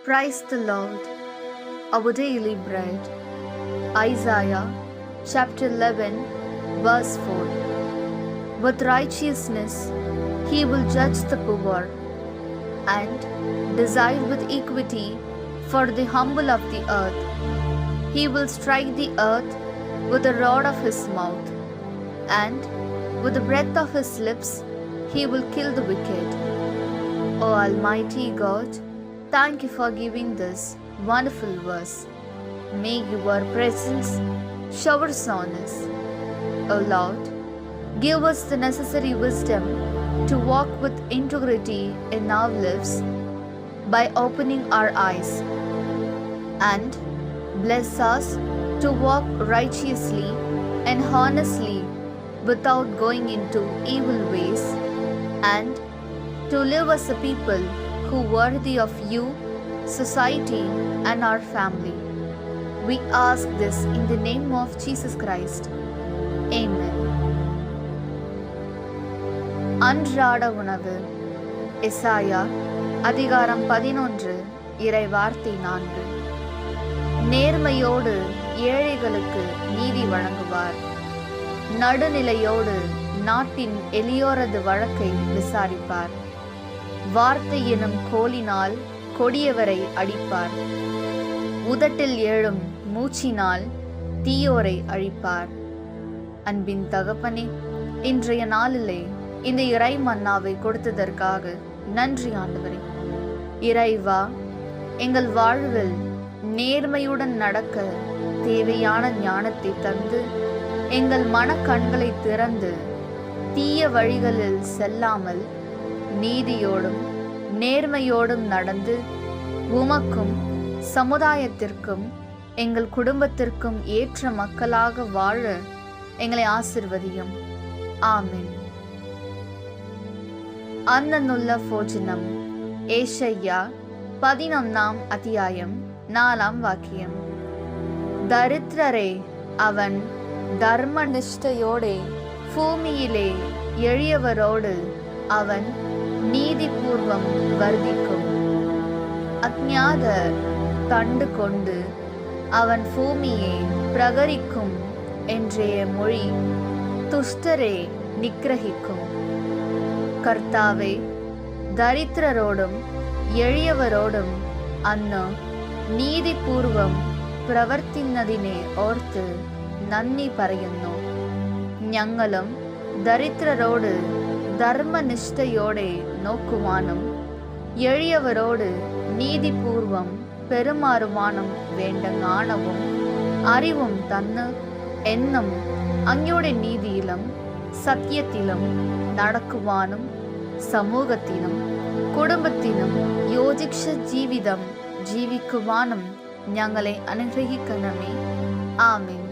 Praise the Lord. Our daily bread. Isaiah chapter 11 verse 4. With righteousness he will judge the poor and decide with equity for the humble of the earth. He will strike the earth with the rod of his mouth, and with the breath of his lips he will kill the wicked. O Almighty God, thank you for giving this wonderful verse. May your presence showers on us. O Lord, give us the necessary wisdom to walk with integrity in our lives by opening our eyes, and bless us to walk righteously and honestly without going into evil ways, and to live as a people who are worthy of you, society, and our family. We ask this in the name of Jesus Christ. Amen. அன்றாட உணவு. எசாயா அதிகாரம் 11 இறை வார்த்தை 4. நேர்மையோடு ஏழைகளுக்கு நீதி வழங்குவார். நடுநிலையோடு நாட்டின் எளியோரது வழக்கை விசாரிப்பார். வார்த்தை எனும் கோலினால் கொடியவரை அடிப்பார். உதட்டில் எழும் மூச்சினால் தீயோரை அழிப்பார். அன்பின் தகப்பனே, இன்றைய நாளிலே இந்த இறை மன்னாவை கொடுத்ததற்காக நன்றி ஆண்டவரே. இறைவா, எங்கள் வாழ்வில் நேர்மையுடன் நடக்க தேவையான ஞானத்தை தந்து எங்கள் மனக்கண்களை திறந்து தீய வழிகளில் செல்லாமல் நீதியோடும் நேர்மையோடும் நடந்து உமக்கும் சமுதாயத்திற்கும் எங்கள் குடும்பத்திற்கும் ஏற்ற மக்களாக வாழ எங்களை ஆசிர்வதியும். ஆமென். அன்னனுள்ள போஜனம். ஏஷையா 11 அத்தியாயம் 4 வாக்கியம். தரித்திரரே, அவன் தர்மநிஷ்டையோடே பூமியிலே எளியவரோடு அவன் நீதிபூர்வம் வர்த்திக்கும். அஞ்ஞாத கண்டு கொண்டு அவன் பூமியை பிரகரிக்கும் என்றே மொழி துஷ்டரே நிக்கிரகிக்கும். கர்த்தாவே, தரித்திரரோடும் எளியவரோடும் അന്ന് നീതിപൂർവം പ്രവർത്തിക്കുന്നതിനെ ഓർത്ത് നന്ദി പറയുന്നു. ഞങ്ങളും ദരിദ്രരോട് ധർമ്മനിഷ്ഠയോടെ നോക്കുവാനും എളിയവരോട് നീതിപൂർവം പെരുമാറുവാനും വേണ്ട ஞானവും അറിവും തന്ന് എന്നും അങ്ങയുടെ നീതിയിലും സത്യത്തിലും നടക്കുവാനും സമൂഹത്തിനും കുടുംബത്തിനും യോജിച്ച ജീവിതം ജീവിക്കുവാനും ഞങ്ങളെ അനുഗ്രഹിക്കണമേ. ആമേൻ.